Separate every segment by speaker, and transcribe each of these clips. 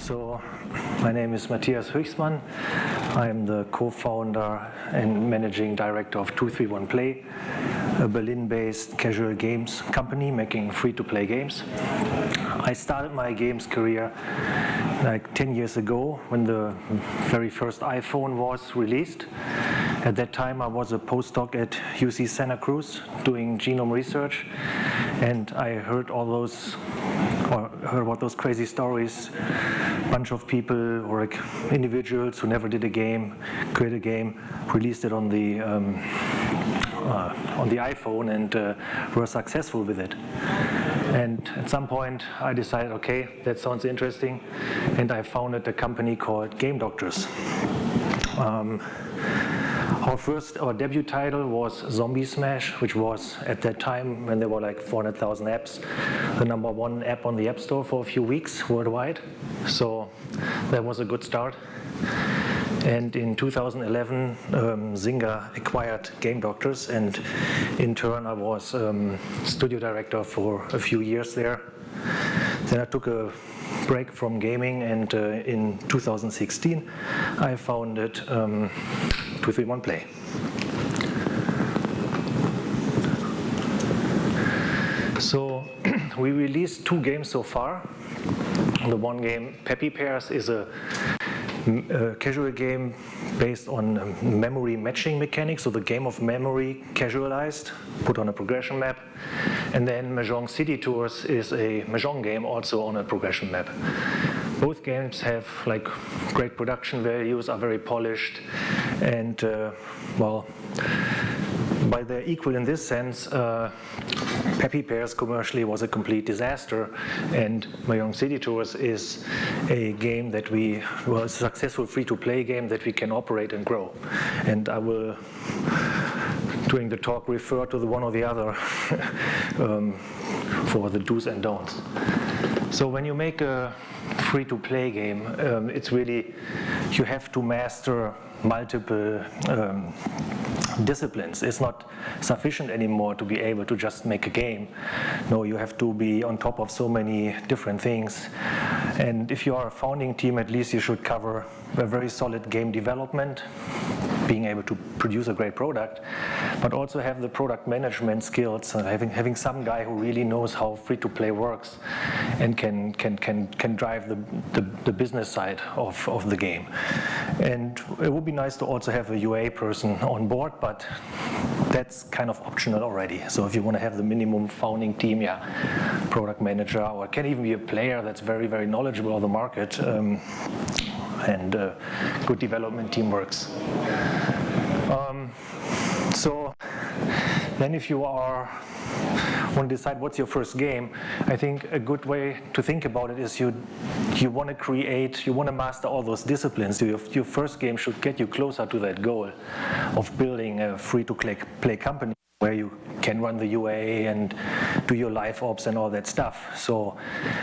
Speaker 1: So, my name is Matthias Hoechsmann. I'm the co-founder and managing director of 231 Play, a Berlin-based casual games company making free-to-play games. I started my games career like 10 years ago when the very first iPhone was released. At that time I was a postdoc at UC Santa Cruz doing genome research, and I heard about those crazy stories. A bunch of people or like individuals who never did a game, created a game, released it on the iPhone and were successful with it. And at some point I decided, okay, that sounds interesting, and I founded a company called Game Doctors. Our debut title was Zombie Smash, which was at that time, when there were like 400,000 apps, the #1 app on the App Store for a few weeks worldwide. So that was a good start. And in 2011, Zynga acquired Game Doctors, and in turn I was studio director for a few years there. Then I took a break from gaming, and in 2016 I founded 231 Play. So we released 2 games so far. The one game, Peppy Pairs, is a casual game based on memory matching mechanics, so the game of memory casualized, put on a progression map. And then Mahjong City Tours is a Mahjong game also on a progression map. Both games have like great production values, are very polished, and while they're equal in this sense, Peppy Pairs commercially was a complete disaster, and Mahjong City Tours is a game that a successful free-to-play game that we can operate and grow. And I will, during the talk, refer to the one or the other for the do's and don'ts. So when you make a free-to-play game, it's really, you have to master multiple disciplines. It's not sufficient anymore to be able to just make a game. No, you have to be on top of so many different things. And if you are a founding team, at least you should cover a very solid game development, being able to produce a great product, but also have the product management skills, having some guy who really knows how free-to-play works and can drive the business side of the game. And it would be nice to also have a UA person on board, but that's kind of optional already. So if you want to have the minimum founding team, product manager, or it can even be a player that's very, very knowledgeable of the market, and good development team works. So then if you want to decide what's your first game, I think a good way to think about it is you want to master all those disciplines. Your first game should get you closer to that goal of building a free-to-play company where you can run the UA and do your live ops and all that stuff. So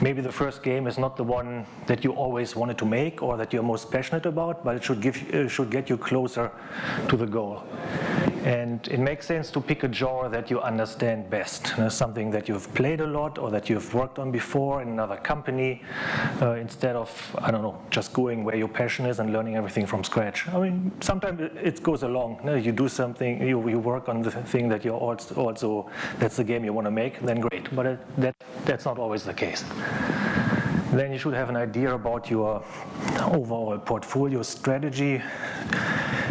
Speaker 1: maybe the first game is not the one that you always wanted to make or that you're most passionate about, but it should get you closer to the goal. And it makes sense to pick a genre that you understand best, something that you've played a lot or that you've worked on before in another company, instead of, I don't know, just going where your passion is and learning everything from scratch. I mean, sometimes it goes along. You do something, you work on the thing that you're also that's the game you want to make, then great. But that's not always the case. Then you should have an idea about your overall portfolio strategy.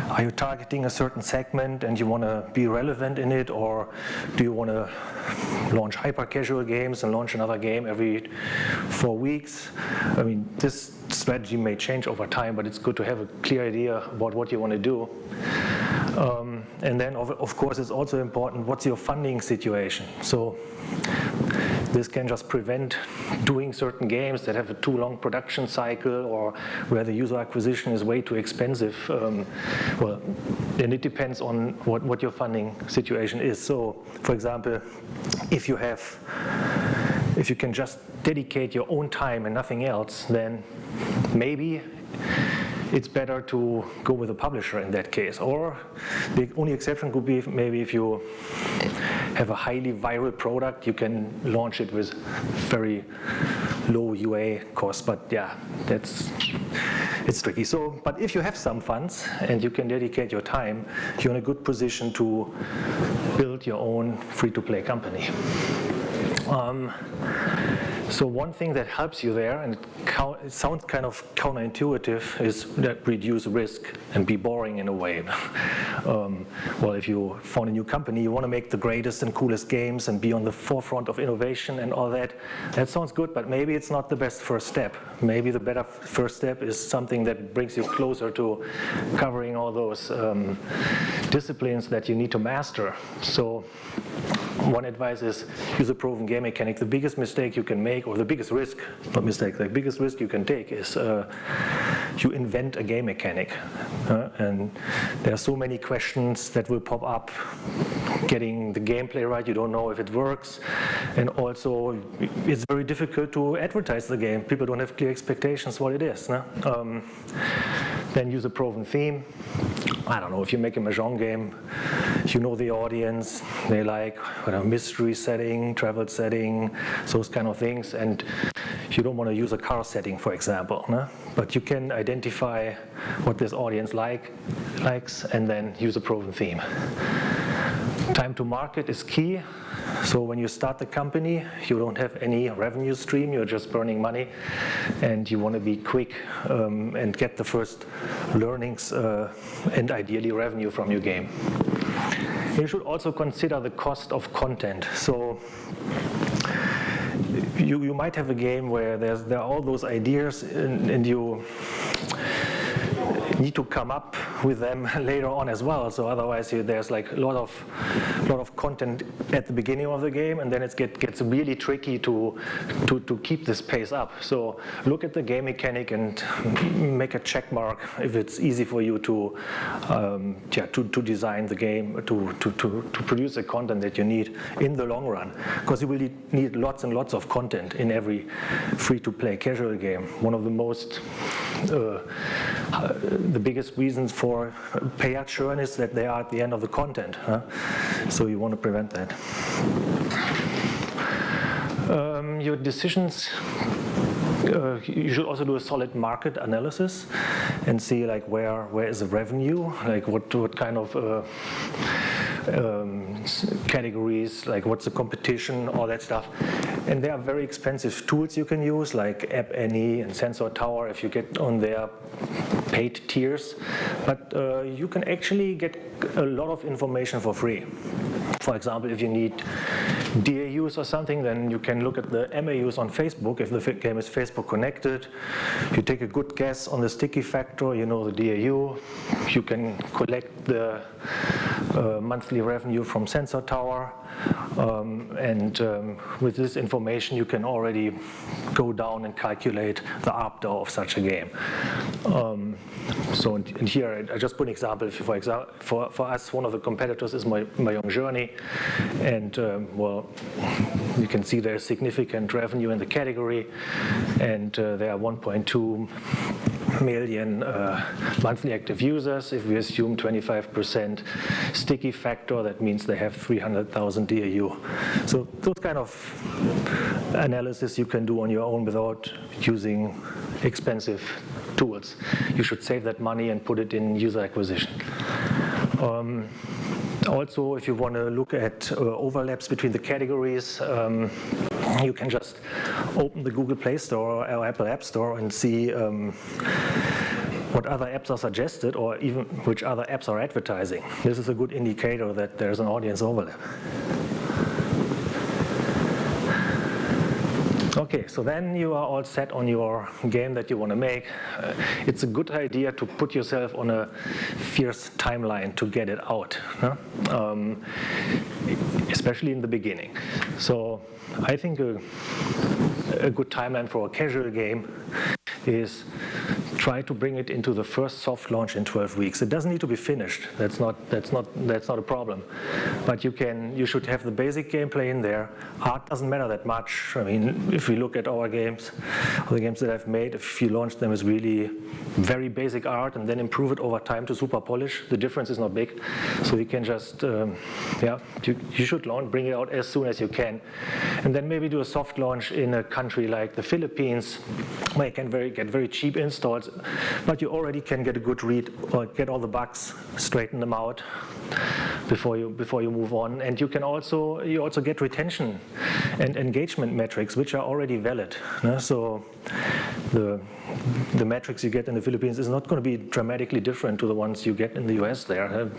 Speaker 1: Are you targeting a certain segment and you want to be relevant in it, or do you want to launch hyper-casual games and launch another game every 4 weeks? I mean, this strategy may change over time, but it's good to have a clear idea about what you want to do. And then, of course, it's also important, what's your funding situation? So this can just prevent doing certain games that have a too long production cycle, or where the user acquisition is way too expensive. And it depends on what your funding situation is. So, for example, if you can just dedicate your own time and nothing else, then maybe it's better to go with a publisher in that case. Or the only exception could be maybe if you have a highly viral product, you can launch it with very low UA cost, but yeah, it's tricky. So, but if you have some funds and you can dedicate your time, you're in a good position to build your own free-to-play company. So one thing that helps you there, and it sounds kind of counterintuitive, is that reduce risk and be boring in a way. Well, if you found a new company, you want to make the greatest and coolest games and be on the forefront of innovation and all that. That sounds good, but maybe it's not the best first step. Maybe the better first step is something that brings you closer to covering all those disciplines that you need to master. So one advice is use a proven game mechanic. The biggest mistake you can make, or the biggest risk, not mistake, the biggest risk you can take is you invent a game mechanic. And there are so many questions that will pop up. Getting the gameplay right, you don't know if it works. And also, it's very difficult to advertise the game. People don't have clear expectations what it is. No? Then use a proven theme. I don't know, if you make a Mahjong game, you know the audience, they like mystery setting, travel setting, those kind of things, and you don't want to use a car setting, for example. No? But you can identify what this audience likes and then use a proven theme. Time to market is key. So when you start the company, you don't have any revenue stream, you're just burning money, and you want to be quick and get the first learnings and ideally revenue from your game. You should also consider the cost of content. So you might have a game where there are all those ideas and you need to come up with them later on as well. So otherwise, there's like a lot of content at the beginning of the game, and then it gets really tricky to keep this pace up. So look at the game mechanic and make a check mark if it's easy for you to design the game, to produce the content that you need in the long run, because you will need lots and lots of content in every free-to-play casual game. One of the most the biggest reasons for payer churn is that they are at the end of the content. So you want to prevent that. Your decisions, you should also do a solid market analysis and see like where is the revenue, like what kind of categories, like what's the competition, all that stuff. And there are very expensive tools you can use, like App Annie and Sensor Tower if you get on their paid tiers. But you can actually get a lot of information for free. For example, if you need DAUs or something, then you can look at the MAUs on Facebook. If the game is Facebook connected, you take a good guess on the sticky factor, you know the DAU. You can collect the monthly revenue from Sensor Tower. With this information, you can already go down and calculate the ARPDAU of such a game. So and here, I just put an example. For us, one of the competitors is Mahjong Journey, and well, you can see there's significant revenue in the category, and there are 1.2 million monthly active users. If we assume 25% sticky factor, that means they have 300,000 DAU. So those kind of analysis you can do on your own without using expensive tools. You should save that money and put it in user acquisition. Also, if you want to look at overlaps between the categories, you can just open the Google Play Store or Apple App Store and see what other apps are suggested or even which other apps are advertising. This is a good indicator that there's an audience overlap. Okay, so then you are all set on your game that you want to make. It's a good idea to put yourself on a fierce timeline to get it out, especially in the beginning. So I think a good timeline for a casual game is try to bring it into the first soft launch in 12 weeks. It doesn't need to be finished. That's not a problem. But you should have the basic gameplay in there. Art doesn't matter that much. I mean, if we look at our games, the games that I've made, if you launch them as really very basic art and then improve it over time to super polish, the difference is not big. So you can just, you should bring it out as soon as you can. And then maybe do a soft launch in a country like the Philippines, where you can get very cheap installs, but you already can get a good read or get all the bugs, straighten them out before you move on. And you also get retention and engagement metrics, which are already valid. So the metrics you get in the Philippines is not going to be dramatically different to the ones you get in the US there.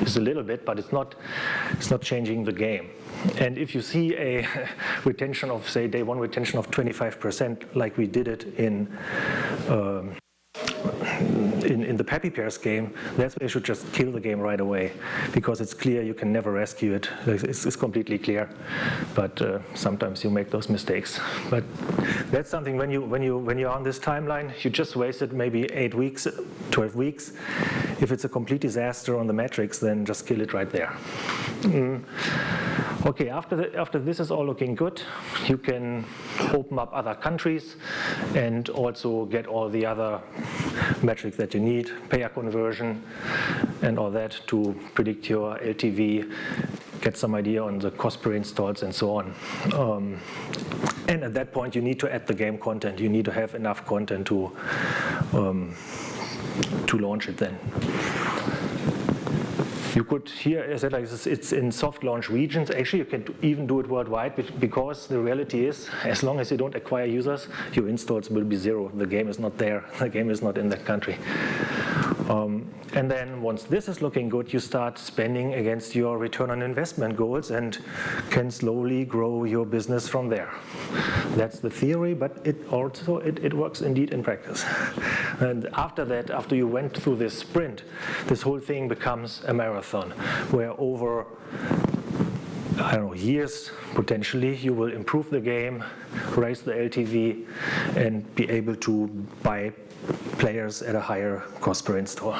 Speaker 1: It's a little bit, but it's not changing the game. And if you see a retention of, say, day one retention of 25%, like we did it in the Pappy Pairs game, that's where you should just kill the game right away, because it's clear you can never rescue it. It's completely clear, but sometimes you make those mistakes. But that's something when you're on this timeline, you just wasted maybe 8 weeks, 12 weeks. If it's a complete disaster on the metrics, then just kill it right there. Okay, after this is all looking good, you can open up other countries and also get all the other metrics that you need, payer conversion and all that to predict your LTV, get some idea on the cost per installs and so on. And at that point you need to add the game content. You need to have enough content to launch it then. You could, here, as I said, like this, it's in soft launch regions. Actually, you can even do it worldwide, because the reality is, as long as you don't acquire users, your installs will be zero. The game is not there. The game is not in that country. And then once this is looking good, you start spending against your return on investment goals and can slowly grow your business from there. That's the theory, but it works indeed in practice. And after that, after you went through this sprint, this whole thing becomes a marathon, where over, I don't know, years, potentially, you will improve the game, raise the LTV, and be able to buy players at a higher cost per install.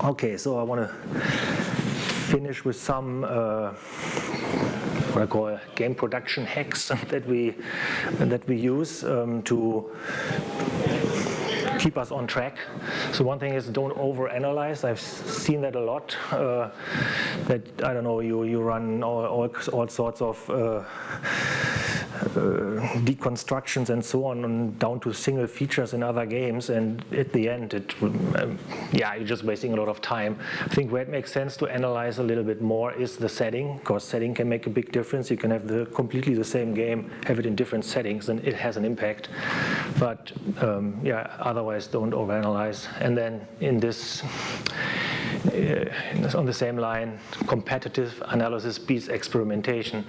Speaker 1: Okay, so I want to finish with some what I call game production hacks that we use to keep us on track. So one thing is, don't overanalyze. I've seen that a lot. That, I don't know, you run all sorts of deconstructions and so on down to single features in other games, and at the end you're just wasting a lot of time. I think where it makes sense to analyze a little bit more is the setting, because setting can make a big difference. You can have completely the same game, have it in different settings, and it has an impact. But otherwise don't overanalyze. And then in this on the same line, competitive analysis beats experimentation.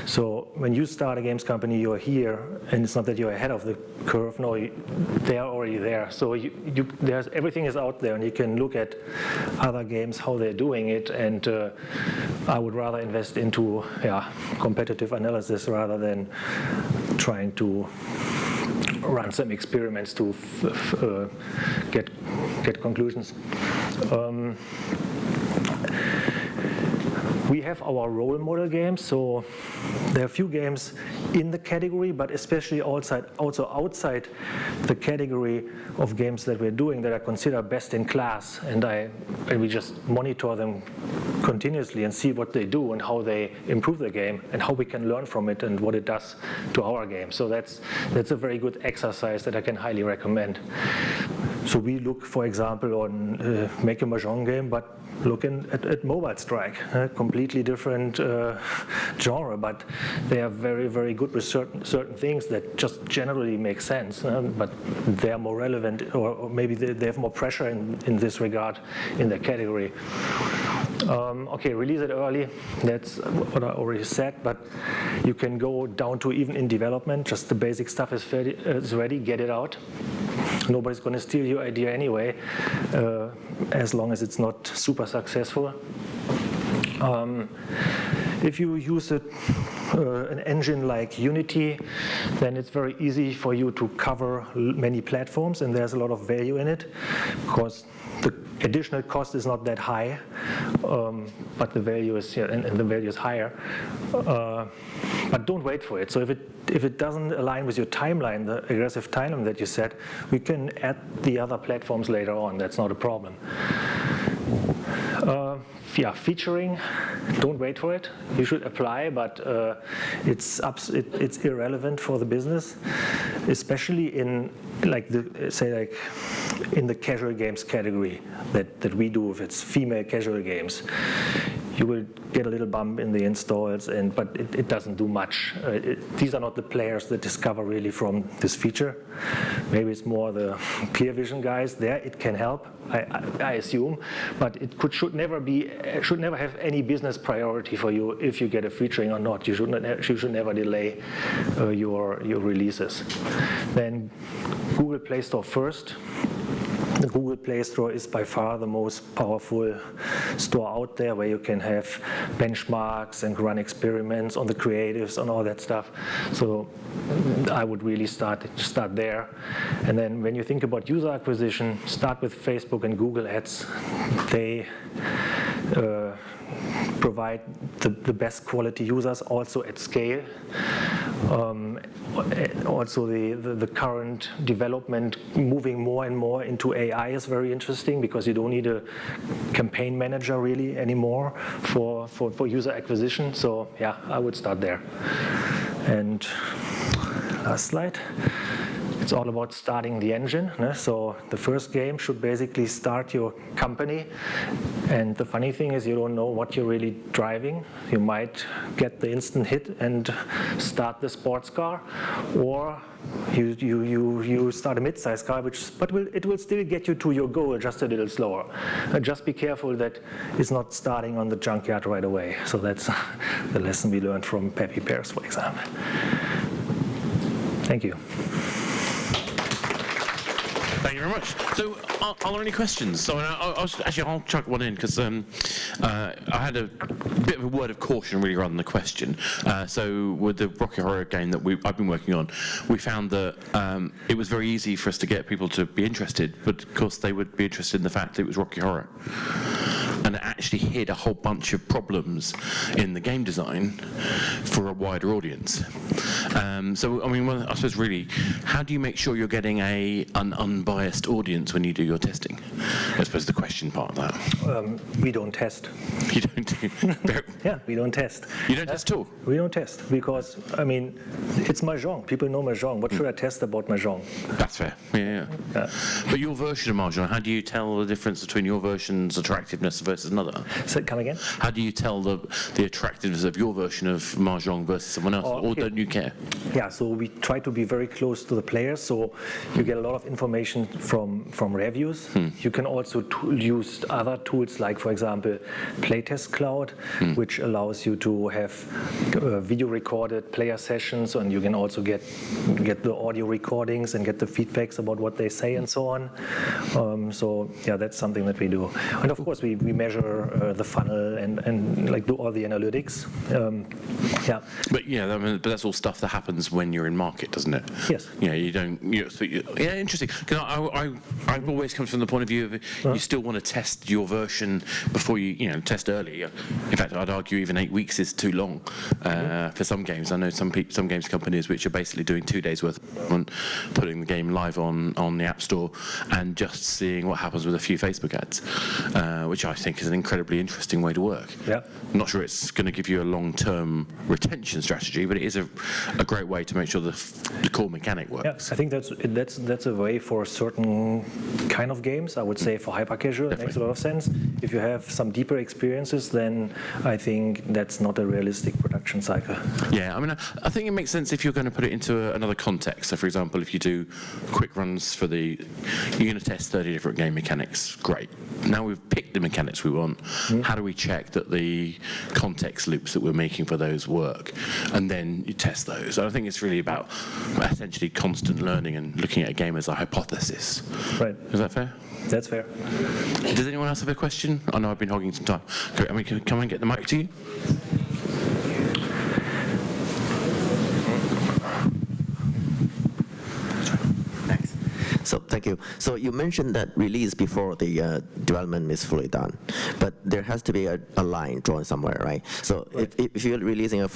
Speaker 1: So when you start a games company, you're here, and it's not that you're ahead of the curve. No, they're already there. So everything is out there, and you can look at other games, how they're doing it. And I would rather invest into competitive analysis rather than trying to run some experiments to get conclusions. We have our role model games, so there are a few games in the category, but especially also outside the category of games that we're doing that are considered best in class, and we just monitor them continuously and see what they do and how they improve the game and how we can learn from it and what it does to our game. So that's a very good exercise that I can highly recommend. So we look, for example, on make a Mahjong game, but looking at Mobile Strike, a completely different genre, but they are very, very good with certain things that just generally make sense, but they are more relevant, or maybe they have more pressure in this regard in their category. Okay, release it early, that's what I already said, but you can go down to even in development, just the basic stuff is ready, get it out. Nobody's going to steal your idea anyway, as long as it's not super successful. If you use it an engine like Unity, then it's very easy for you to cover many platforms, and there's a lot of value in it because the additional cost is not that high, but the value is and the value is higher. But don't wait for it. So if it doesn't align with your timeline, the aggressive timeline that you set, we can add the other platforms later on. That's not a problem. Featuring, don't wait for it. You should apply, but it's irrelevant for the business, especially in in the casual games category that we do. If it's female casual games, you will get a little bump in the installs, but it doesn't do much. These are not the players that discover really from this feature. Maybe it's more the clear vision guys. There it can help, I assume, but it should never have any business priority for you if you get a featuring or not. You should never delay your releases. Then Google Play Store first. The Google Play Store is by far the most powerful store out there, where you can have benchmarks and run experiments on the creatives, on all that stuff. So I would really start there. And then when you think about user acquisition, start with Facebook and Google Ads. They provide the best quality users also at scale. Also the current development moving more and more into AI is very interesting, because you don't need a campaign manager really anymore for user acquisition. So yeah, I would start there. And last slide. It's all about starting the engine. So the first game should basically start your company. And the funny thing is, you don't know what you're really driving. You might get the instant hit and start the sports car, or you start a mid-size car, but it will still get you to your goal, just a little slower. Just be careful that it's not starting on the junkyard right away. So that's the lesson we learned from Peppy Pears, for example. Thank you.
Speaker 2: Thank you very much. So, are there any questions? So, I'll chuck one in, because I had a bit of a word of caution, really, rather than a question. So, with the Rocky Horror game that I've been working on, we found that it was very easy for us to get people to be interested, but of course they would be interested in the fact that it was Rocky Horror. And it actually hid a whole bunch of problems in the game design for a wider audience. So, I mean, well, I suppose really, how do you make sure you're getting an unbiased audience when you do your testing? I suppose the question part of that.
Speaker 1: We don't test.
Speaker 2: You don't do?
Speaker 1: Yeah, we don't test.
Speaker 2: You don't test at all?
Speaker 1: We don't test, because, I mean, it's Mahjong. People know Mahjong. What should I test about Mahjong?
Speaker 2: That's fair. Yeah. But your version of Mahjong, how do you tell the difference between your version's attractiveness versus another?
Speaker 1: So, come again?
Speaker 2: How do you tell the attractiveness of your version of Mahjong versus someone else, or don't you care?
Speaker 1: Yeah, so we try to be very close to the players, so you get a lot of information from reviews. You can also use other tools, like, for example, Playtest Cloud, which allows you to have video recorded player sessions, and you can also get the audio recordings and get the feedbacks about what they say and so on. So yeah, that's something that we do. And of course, we measure the funnel and like do all the analytics. Yeah.
Speaker 2: But yeah, I mean, but that's all stuff that happens when you're in market, doesn't it?
Speaker 1: Yes.
Speaker 2: Yeah, you don't. Yeah, interesting. I've always come from the point of view of you still want to test your version before you test early. In fact, I'd argue even 8 weeks is too long for some games. I know some games companies which are basically doing 2 days worth of putting the game live on the App Store and just seeing what happens with a few Facebook ads, which I think is an incredibly interesting way to work.
Speaker 1: Yeah.
Speaker 2: I'm not sure it's going to give you a long-term retention strategy, but it is a great way to make sure the core mechanic works.
Speaker 1: Yeah, I think that's a way for certain kind of games. I would say for hyper casual, it makes a lot of sense. If you have some deeper experiences, then I think that's not a realistic production cycle.
Speaker 2: Yeah, I mean, I think it makes sense if you're going to put it into another context. So, for example, if you do quick runs you're going to test 30 different game mechanics. Great. Now we've picked the mechanics we want. How do we check that the context loops that we're making for those work? And then you test those. So I think it's really about essentially constant learning and looking at a game as a hypothesis.
Speaker 1: Right.
Speaker 2: Is that fair?
Speaker 1: That's fair.
Speaker 2: Does anyone else have a question? I know I've been hogging some time. I mean, can I get the mic to you?
Speaker 3: So thank you. So you mentioned that release before the development is fully done, but there has to be a line drawn somewhere, right? So
Speaker 1: Right.
Speaker 3: if you're releasing a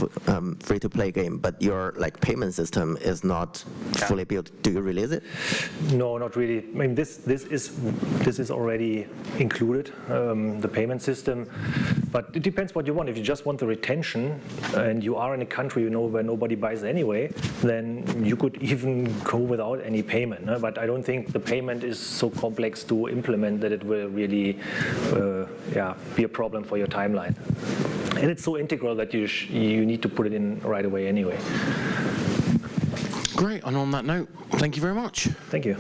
Speaker 3: free-to-play game, but your like payment system is not fully built, do you release it?
Speaker 1: No, not really. I mean, this is already included, the payment system, but it depends what you want. If you just want the retention and you are in a country where nobody buys anyway, then you could even go without any payment. But I don't think the payment is so complex to implement that it will really be a problem for your timeline. And it's so integral that you need to put it in right away anyway.
Speaker 2: Great, and on that note, thank you very much.
Speaker 1: Thank you.